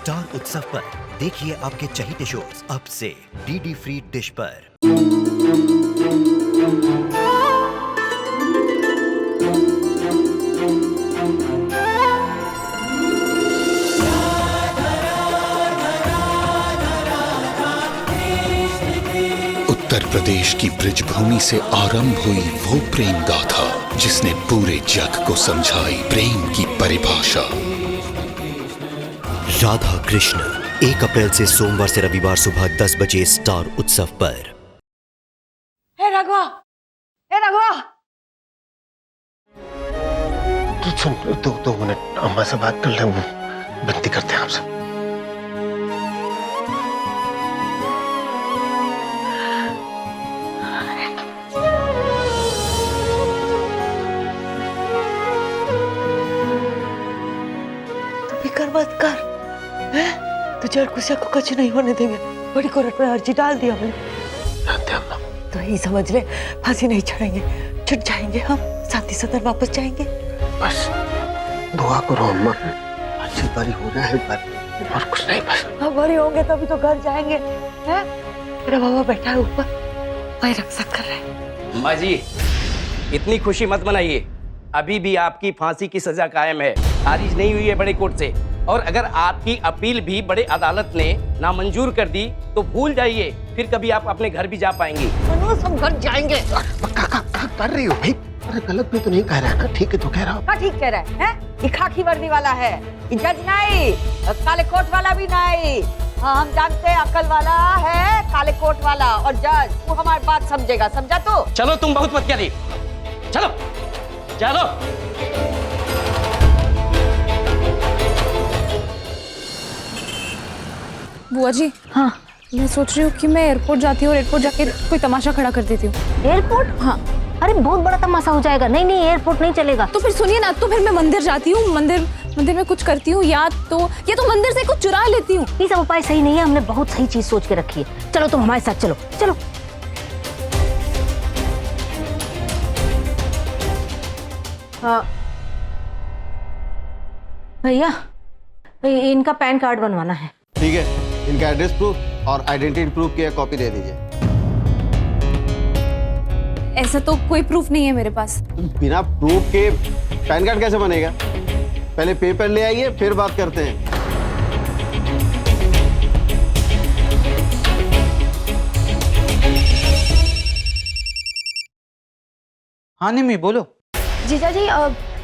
Star उत्सव पर देखिए आपके चहीते शोज अब से डीडी फ्री डिश पर। उत्तर प्रदेश की ब्रिजभूमि से आरंभ हुई वो प्रेम गाथा जिसने पूरे जग को समझाई प्रेम की परिभाषा। राधा कृष्ण 1 अप्रैल से सोमवार से रविवार सुबह 10 बजे स्टार उत्सव पर। हे राघवा, हे राघवा, तू सुन, 2 मिनट अम्मा से बात कर ले, विनती करते हैं आपसे। फिकर मत कर, तुझे और कुछ को कुछ नहीं होने देंगे। बड़ी कोर्ट में अर्जी डाल दी हमने। तो ही समझ ले, फांसी नहीं चढ़ेंगे, छुट जाएंगे हम, शांति सदन वापस जाएंगे। बस दुआ करो अम्मा, अच्छी बारी हो रहा है, पर और कुछ नहीं। बस हम बड़ी होंगे तभी तो घर जाएंगे। हैं? मेरा बाबा बैठा है ऊपर, वही रक्षा कर रहे हैं। अम्मा जी, इतनी खुशी मत मनाइए, अभी भी आपकी फांसी की सजा कायम है, खारिज नहीं हुई है बड़े कोर्ट से। और अगर आपकी अपील भी बड़े अदालत ने नामंजूर कर दी तो भूल जाइए, फिर कभी आप अपने घर भी जा पाएंगी। मनोज, हम घर जाएंगे। क्या कर रही हो भाई? अरे गलत भी तो नहीं कह रहा है ना, ठीक है तो कह रहा हूँ। हाँ ठीक कह रहा है, ये खाकी वर्दी वाला है, ये जज नहीं, काले कोट वाला भी नहीं। हाँ हम जानते हैं, अकल वाला है काले कोट वाला, और जज वो हमारी बात समझेगा, समझा? तो चलो तुम बहुत मत करिए, चलो चलो। बुआ जी, हाँ मैं सोच रही हूँ कि मैं एयरपोर्ट जाती हूँ और एयरपोर्ट जाके कोई तमाशा खड़ा कर देती हूँ। एयरपोर्ट? हाँ। अरे बहुत बड़ा तमाशा हो जाएगा। नहीं नहीं, एयरपोर्ट नहीं चलेगा। तो फिर सुनिए ना, तो फिर मैं मंदिर जाती हूँ, मंदिर में कुछ करती हूँ, या तो मंदिर से कुछ चुरा लेती हूँ। ये सब उपाय सही नहीं है, हमने बहुत सही चीज सोच के रखी है। चलो तुम हमारे साथ चलो, चलो। भैया, इनका पैन कार्ड बनवाना है। ठीक है, इनका एड्रेस प्रूफ और आइडेंटिटी प्रूफ की कॉपी दे दीजिए। ऐसा तो कोई प्रूफ नहीं है मेरे पास। बिना प्रूफ के पैन कार्ड कैसे बनेगा? पहले पेपर ले आइए, फिर बात करते हैं। हाँ निम्मी बोलो। जीजा जी,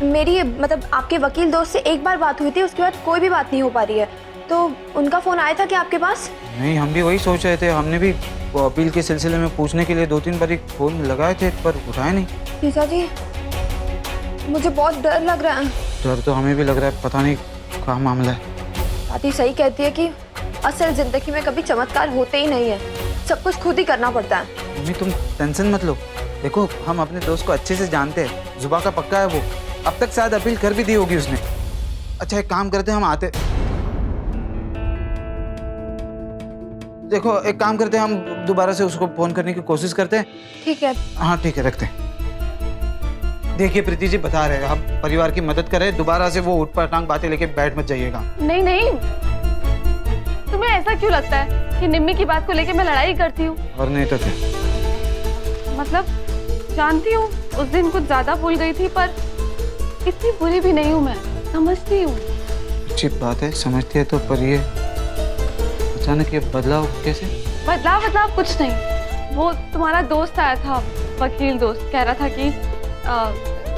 मेरी मतलब आपके वकील दोस्त से एक बार बात हुई थी, उसके बाद कोई भी बात नहीं हो पा रही है। तो उनका फोन आया था क्या आपके पास? नहीं, हम भी वही सोच रहे थे। हमने भी वो अपील के सिलसिले में पूछने के लिए 2-3 बार फोन लगाए थे, पर उठाए नहीं। जीजा जी, मुझे बहुत डर लग रहा है। डर तो हमें भी लग रहा है, पता नहीं क्या मामला है। दादी सही कहती है कि असल जिंदगी में कभी चमत्कार होते ही नहीं है, सब कुछ खुद ही करना पड़ता है। मम्मी तुम टेंशन मत लो, देखो हम अपने दोस्त को अच्छे से जानते हैं, जुबा का पक्का है वो। अब तक शायद अपील कर भी दी होगी उसने। अच्छा एक काम करते हैं, हम आते, देखो एक काम करते हैं, हम दोबारा से उसको फोन करने की कोशिश करते हैं। ठीक है। हाँ ठीक है, रखते हैं। देखिए प्रीति जी बता रहे हैं, हम परिवार की मदद करें, दोबारा से वो उठ पटांग बातें लेके बैठ मत जाइएगा। नहीं नहीं, तुम्हें ऐसा क्यों लगता है कि निम्मी की बात को लेके मैं लड़ाई करती हूँ? और नहीं तो क्या। मतलब जानती हूँ उस दिन कुछ ज्यादा भूल गई थी, पर इतनी बुरी भी नहीं हूँ मैं, समझती हूँ। अच्छी बात है, समझती है तो, पर ये अचानक ये बदलाव कैसे? बदलाव कुछ नहीं, वो तुम्हारा दोस्त आया था, वकील दोस्त, कह रहा था कि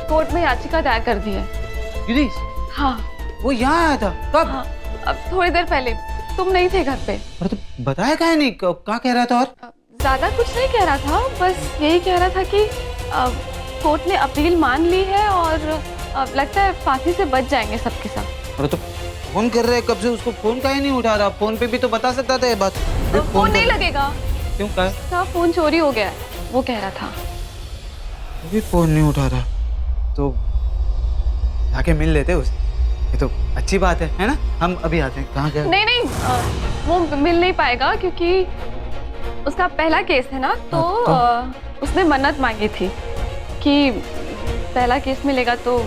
कोर्ट में याचिका दायर कर दी है। गिरीश? हाँ। वो यहाँ आया था? कब? हाँ, अब थोड़ी देर पहले। तुम नहीं थे घर पे। और तो बताया क्या नहीं, क्या कह रहा था? और ज्यादा कुछ नहीं कह रहा था, बस यही कह रहा था कि कोर्ट ने अपील मान ली है और लगता है फांसी से बच जाएंगे सबके सब। और तो फोन कर रहे कब से, उसको फोन काहे नहीं उठा रहा? फोन पे भी तो बता सकता था ये बात। फोन नहीं लगेगा। क्यों? क्या? फोन चोरी हो गया है, वो कह रहा था। अभी फोन नहीं उठा रहा तो जाके मिल लेते उसे, ये तो अच्छी बात है ना? हम अभी आते हैं। कहाँ गया? नहीं नहीं, वो मिल नहीं पाएगा क्योंकि उसका पहला केस है ना, तो उसने मन्नत मांगी थी कि पहला केस मिलेगा तो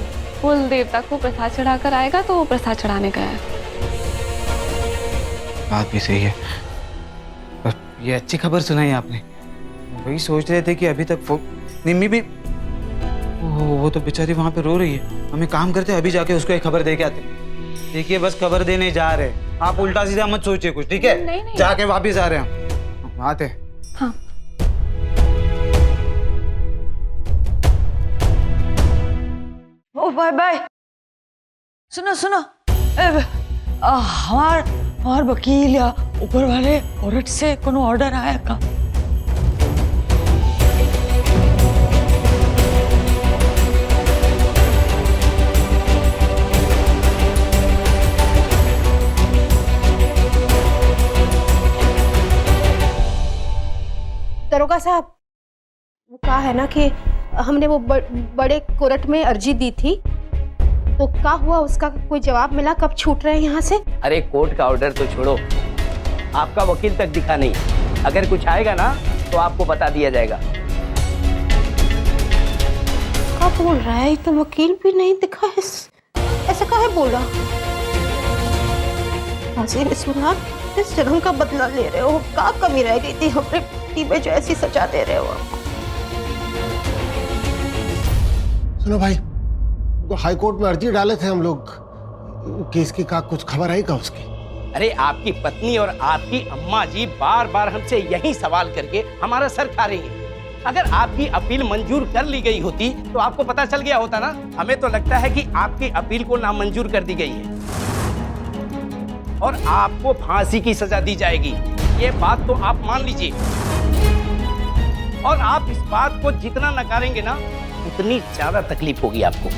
कुल देवता को प्रसाद चढ़ाकर आएगा, तो वो प्रसाद चढ़ाने गया है। बात भी सही है, पर ये अच्छी खबर सुनाई आपने। वही सोच रहे थे कि अभी तक वो निम्मी भी वो तो बेचारी वहां पे रो रही है। हमें काम करते अभी जाके उसको एक खबर दे के आते। देखिए बस खबर देने जा रहे, आप उल्टा सीधा मत सोचिए कुछ, ठीक है? नहीं, नहीं। जाके वापिस आ रहे हैं हम, आते हैं। हाँ। ओ बाय बाय। सुनो सुनो, हमार वकील या ऊपर वाले औरत से कोनो ऑर्डर आया का? दरोगा साहब, वो कहा है ना कि हमने वो बड़े कोर्ट में अर्जी दी थी, तो क्या हुआ? उसका कोई जवाब मिला? कब छूट रहे हैं यहाँ से? अरे कोर्ट का ऑर्डर तो छोड़ो, आपका वकील तक दिखा नहीं। अगर कुछ आएगा ना तो आपको बता दिया जाएगा। क्या बोल रहा है? तो वकील भी नहीं दिखा है, ऐसा काहे बोला? हाजिर सुना, इस जन्म का बदला ले रहे हो। क्या कमी रह गई थी हमने पति में जो ऐसी सजा दे रहे हो? सुनो भाई, तो हाई कोर्ट में अर्जी डाले थे हम लोग, केस की का कुछ खबर आई का उसकी? अरे आपकी पत्नी और आपकी अम्मा जी बार बार हमसे यही सवाल करके हमारा सर खा रही है। अगर आपकी अपील मंजूर कर ली गई होती तो आपको पता चल गया होता ना। हमें तो लगता है कि आपकी अपील को नामंजूर कर दी गई है और आपको फांसी की सजा दी जाएगी। ये बात तो आप मान लीजिए, और आप इस बात को जितना नकारेंगे ना उतनी ज्यादा तकलीफ होगी आपको।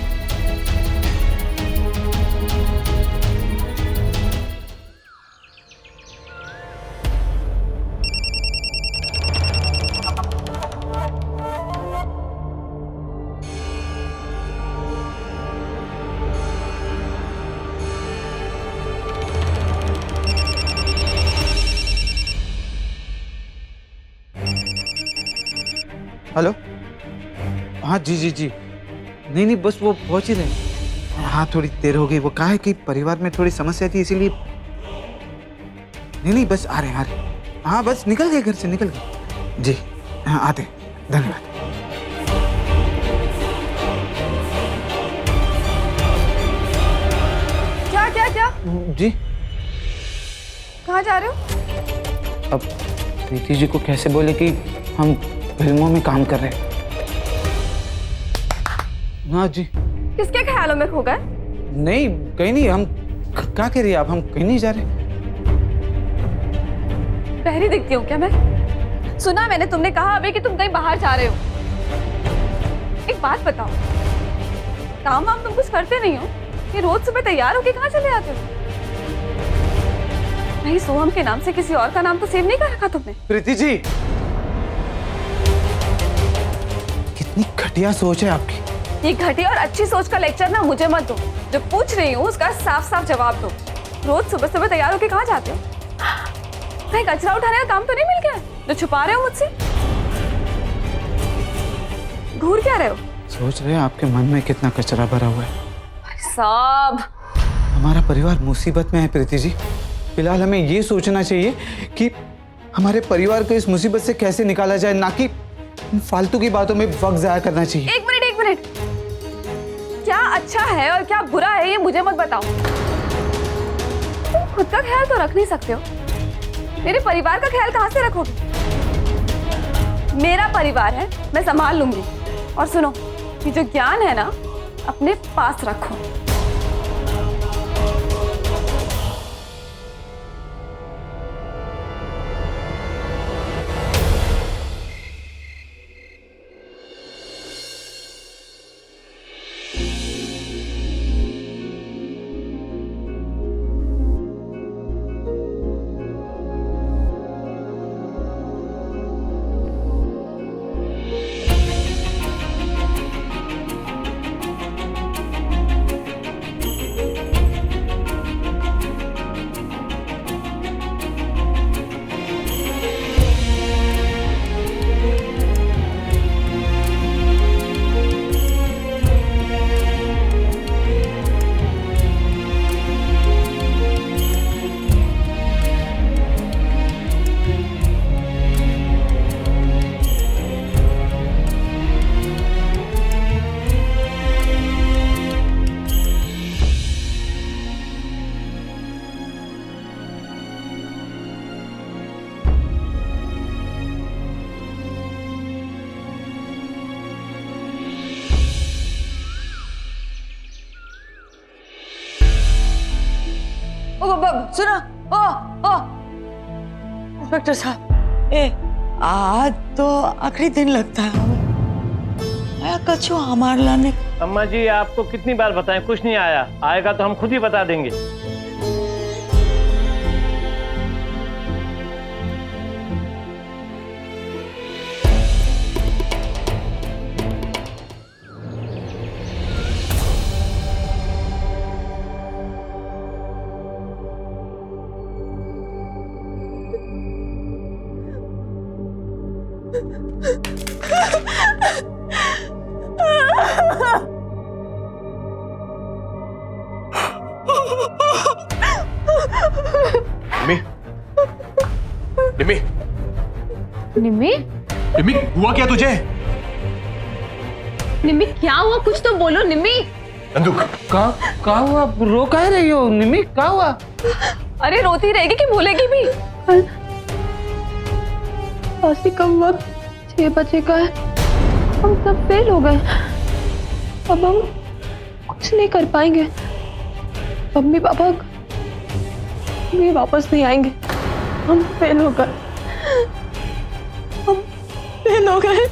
हेलो, हाँ जी जी जी, नहीं नहीं बस वो पहुंच ही रहे। हाँ थोड़ी देर हो गई। वो कहा है कि परिवार में थोड़ी समस्या थी इसीलिए। नहीं नहीं बस आ रहे हाँ बस निकल गए, घर से निकल गए जी। हाँ आते, धन्यवाद। क्या क्या क्या? जी कहाँ जा रहे हो? अब प्रीति जी को कैसे बोले कि हम फिल्मों में काम कर रहे हैं? हाँ जी। किसके ख्यालों में खो गए? नहीं कहीं नहीं। हम क्या कह रही है आप? हम कहीं नहीं जा रहे। बहरी दिखती हूँ क्या मैं? सुना मैंने, तुमने कहा अभी कि तुम कहीं बाहर जा रहे हो। एक बात बताओ, काम वाम तुम कुछ करते नहीं हो? ये रोज सुबह तैयार होके कहाँ चले जाते हो? नहीं, सोहम के नाम से किसी और का नाम तो सेव नहीं कर रखा तुमने? प्रीति जी, कितनी घटिया सोच है आपकी। ये घटिया और अच्छी सोच का लेक्चर ना मुझे मत दो। जो पूछ रही हूँ उसका साफ साफ जवाब दो। रोज सुबह सुबह तैयार होके कहाँ जाते हो? कहीं कचरा उठाने का काम तो नहीं मिल गया जो छुपा रहे हो मुझसे? घूर क्या रहे हो? सोच रहे हैं आपके मन में कितना कचरा भरा हुआ है। साहब, हमारा परिवार मुसीबत में है प्रीति जी। फिलहाल हमें ये सोचना चाहिए कि हमारे परिवार को इस मुसीबत से कैसे निकाला जाए, ना कि फालतू की बातों में वक्त जाया करना चाहिए। एक मिनट एक मिनट, क्या अच्छा है और क्या बुरा है ये मुझे मत बताओ। तुम खुद का ख्याल तो रख नहीं सकते हो, मेरे परिवार का ख्याल कहां से रखोगे? मेरा परिवार है, मैं संभाल लूंगी। और सुनो, ये जो ज्ञान है ना अपने पास रखो। सुनो, ओ इंस्पेक्टर साहब, आज तो आखिरी दिन लगता है हमें। कछु हमारे लाने। अम्मा जी, आपको कितनी बार बताएं, कुछ नहीं आया। आएगा तो हम खुद ही बता देंगे। निम्मी, निम्मी, निम्मी, हुआ क्या तुझे? निम्मी क्या हुआ? कुछ तो बोलो निम्मी। नंदू, क्या हुआ? रो कह रही हो निम्मी? क्या हुआ? अरे रोती रहेगी कि भूलेगी भी? फांसी का वक्त 6 बजे का है। हम सब फेल हो गए। अब हम कुछ नहीं कर पाएंगे। मम्मी पापा भी वापस नहीं आएंगे। हम फेल हो गए। हम फेल हो गए।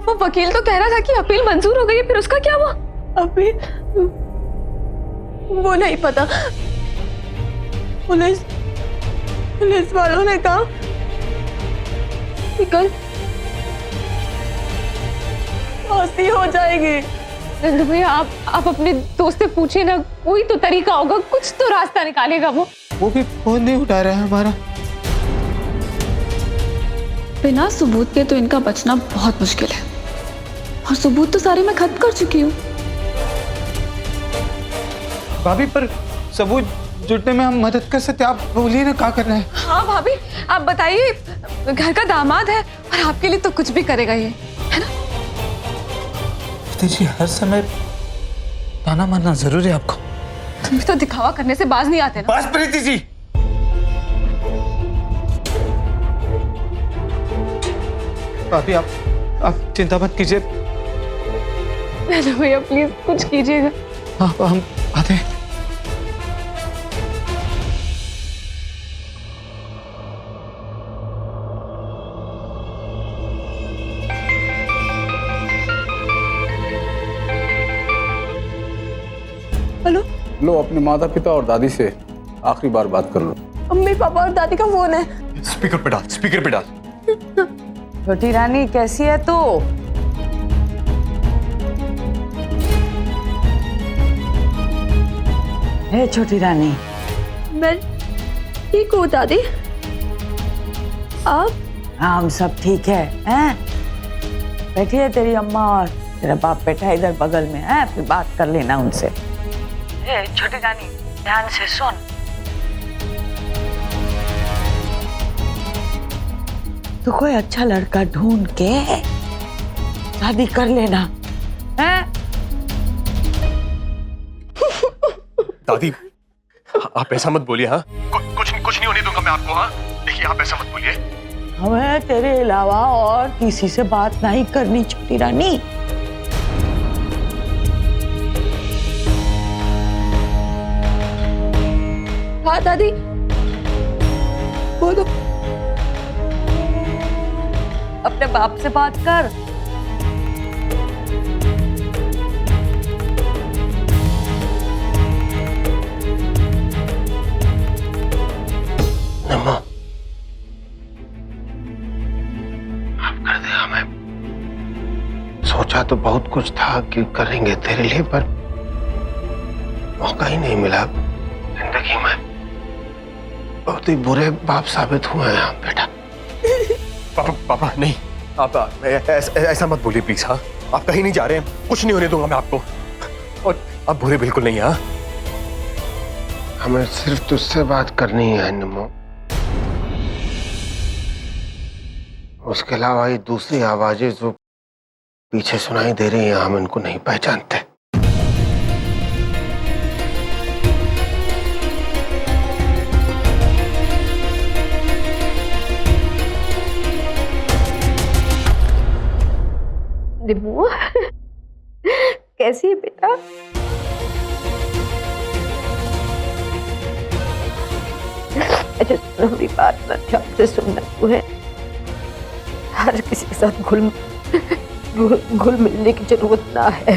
वो वकील तो कह रहा था कि अपील मंजूर हो गई है, फिर उसका क्या हुआ? अभी वो नहीं पता। पुलिस वालों ने कहा कि कल फांसी हो जाएगी। नंदू भैया, आप अपने दोस्त से पूछिए ना, कोई तो तरीका होगा, कुछ तो रास्ता निकालेगा वो भी फोन नहीं उठा रहा है हमारा। बिना सबूत के तो इनका बचना बहुत मुश्किल है, और सबूत तो सारे मैं खत्म कर चुकी हूँ। भाभी, पर सबूत जुटने में हम मदद कर सकते। आप बोलिए ना, क्या कर रहे हैं? हाँ भाभी, आप बताइए। घर का दामाद है और आपके लिए तो कुछ भी करेगा ये, है ना? जी, हर समय ताना मारना जरूरी है आपको? तुम तो दिखावा करने से बाज नहीं आते ना। बस प्रीति जी, भाभी आप चिंता मत कीजिए। भैया प्लीज कुछ कीजिएगा। हाँ, हम आते हैं। हेलो, लो अपने माता पिता और दादी से आखिरी बार बात कर लो। मम्मी पापा और दादी का फोन है। स्पीकर पे डाल, स्पीकर पे डाल। छोटी रानी, कैसी है तू? हे छोटी रानी। मैं ठीक हूँ दादी। आप? हाँ, हम सब ठीक है। हैं? बैठी है तेरी अम्मा और तेरा बाप बैठा है इधर बगल में है, फिर बात कर लेना उनसे। ए छोटी रानी, ध्यान से सुन। तू कोई अच्छा लड़का ढूंढ के शादी कर लेना, हैं? दादी, आप ऐसा मत बोलिए। हाँ, कुछ नहीं होने दूंगा मैं आपको। हाँ, देखिए, आप ऐसा मत बोलिए। हमें तेरे अलावा और किसी से बात नहीं करनी छोटी रानी। हाँ दादी, बोलो। अपने बाप से बात कर। नम्मा, माफ कर दे हमें। सोचा तो बहुत कुछ था कि करेंगे तेरे लिए, पर मौका ही नहीं मिला। जिंदगी में बहुत ही बुरे बाप साबित हुए हैं हम बेटा। पापा नहीं, आप ऐसा मत बोलिए प्लीज। हाँ, आप कहीं नहीं जा रहे हैं, कुछ नहीं होने दूंगा मैं आपको, और आप बुरे बिल्कुल नहीं। हाँ, हमें सिर्फ तुझसे बात करनी है नमो। उसके अलावा ये दूसरी आवाजें जो पीछे सुनाई दे रही हैं, हम इनको नहीं पहचानते। कैसी है बेटा? जितना हमारी बात ना ध्यान से सुनना है, हर किसी के साथ घुल मिलने की जरूरत ना है।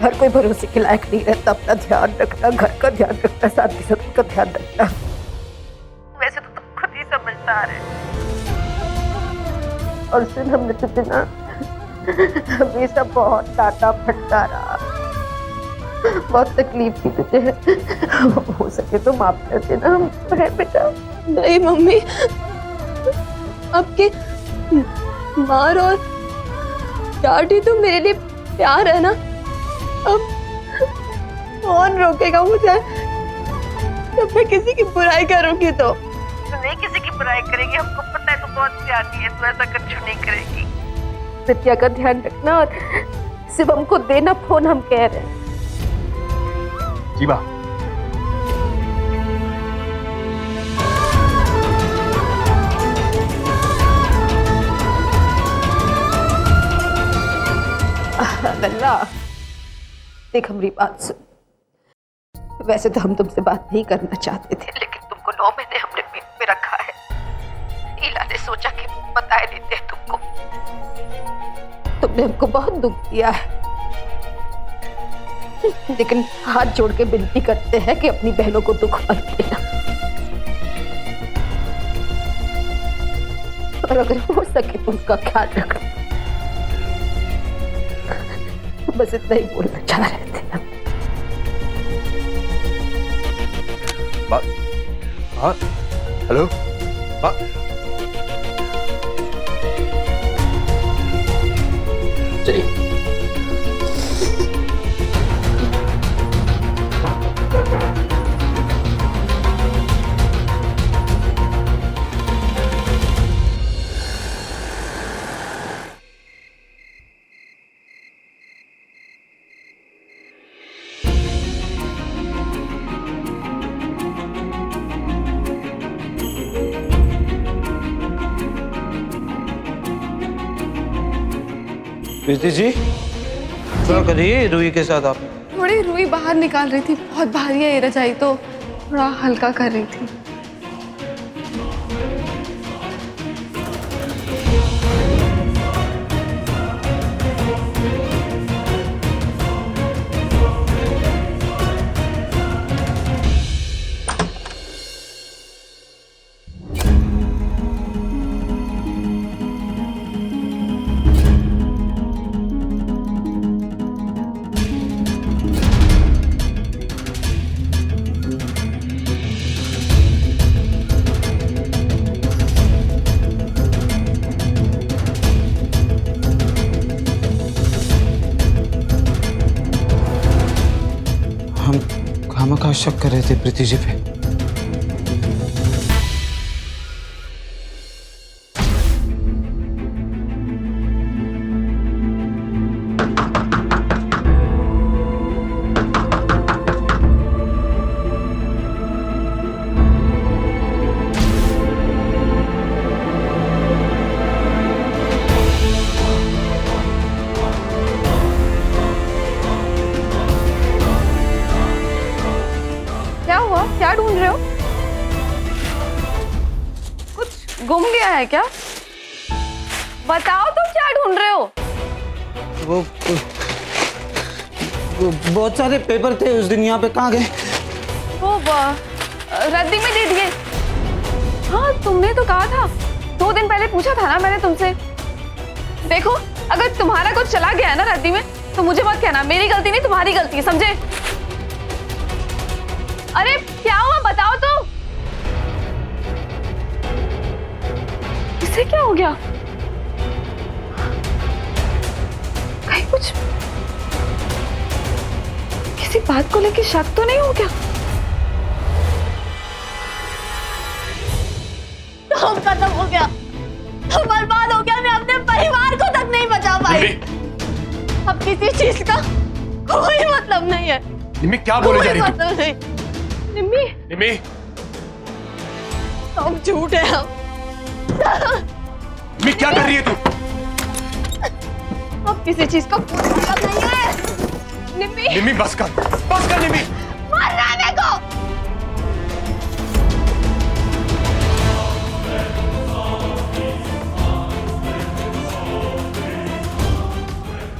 हर कोई भरोसे के लायक नहीं रहता। अपना ध्यान रखना, घर का ध्यान रखना, साथ के साथ का ध्यान रखना। वैसे तो तुम खुद ही समझदार है। और सुन, हमने तुझे ना हमेशा बहुत डांटा फटकारा, बहुत तकलीफ दी तुझे। हो सके तो माफ कर देना हम बेटा। नहीं मम्मी, आपके मार और डांट ही तो मेरे लिए प्यार है ना। अब कौन रोकेगा मुझे जब मैं किसी की बुराई करूंगी? तो नहीं किसी की बुराई करेगी, हमको पता है तू बहुत प्यारी है, तू ऐसा कुछ नहीं करेगी। सत्या का ध्यान रखना और सिर्फ हमको देना फोन, हम कह रहे हैं। जी माँ। लल्ला, देख हमारी बात सुन। वैसे तो हम तुमसे बात नहीं करना चाहते थे, लेकिन तुमको 9 महीने हमने पीठ पे रखा है। ईला ने सोचा कि बता ही देते हैं तुमको। तुमने हमको बहुत दुख दिया है, लेकिन हाथ जोड़ के विनती करते हैं कि अपनी बहनों को दुख मत देना। और अगर हो सके तो उसका ख्याल रखना। बस इतना ही बोलना चाह रहे थे हम। हेलो चलिए। प्रीति जी, क्या कर रही है रूही के साथ आप? थोड़ी रूही बाहर निकाल रही थी, बहुत भारी है ये रजाई, तो थोड़ा हल्का कर रही थी। हम खामखा शक कर रहे थे प्रीति जी पे। क्या ढूंढ रहे हो? कुछ गुम गया है क्या? बताओ तुम क्या ढूंढ रहे हो? वो बहुत सारे पेपर थे उस दिन यहाँ पे, कहाँ गए? वो रद्दी में दे दिए। हाँ, तुमने तो कहा था, 2 दिन पहले पूछा था ना मैंने तुमसे। देखो, अगर तुम्हारा कुछ चला गया है ना रद्दी में, तो मुझे मत कहना। मेरी गलती नहीं, तुम्हारी गलती है, समझे? अरे क्या हुआ बताओ तो। इसे क्या हो गया? कहीं कुछ किसी बात को लेके शक तो नहीं हो गया? सब खत्म हो गया, सब बर्बाद हो गया। मैं अपने परिवार को तक नहीं बचा पाई। अब किसी चीज का कोई मतलब नहीं है। निम्मी, क्या बोले जा रही है? मतलब नहीं निम्मी, निम्मी, सब झूठ है। निम्मी, क्या कर रही है तू? अब किसी चीज का कोई मतलब नहीं है। निम्मी, निम्मी, बस कर निम्मी। मारना है मेरे को।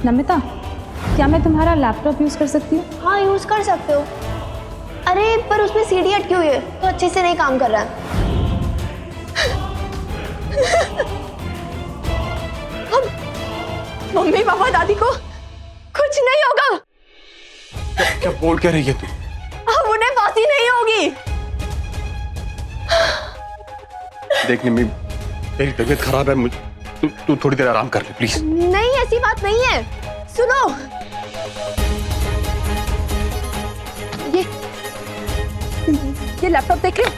नमिता, क्या मैं तुम्हारा लैपटॉप यूज कर सकती हूँ? हाँ यूज कर सकते हो। अरे पर उसमें सीडी अटकी हुई है तो अच्छे से नहीं काम कर रहा है। मम्मी पापा दादी को कुछ नहीं होगा। क्या बोल क्या रही है तू? अब उन्हें फांसी नहीं होगी। देख निम्मी, तेरी तबीयत खराब है, तू थोड़ी देर आराम कर ले प्लीज। नहीं ऐसी बात नहीं है, सुनो। ये लैपटॉप देख रहे?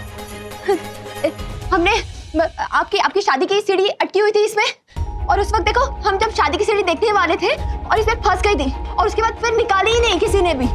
हमने आपकी शादी की सीडी अटकी हुई थी इसमें, और उस वक्त देखो हम जब शादी की सीडी देखने वाले थे और इसमें फंस गई थी, और उसके बाद फिर निकाली ही नहीं किसी ने भी।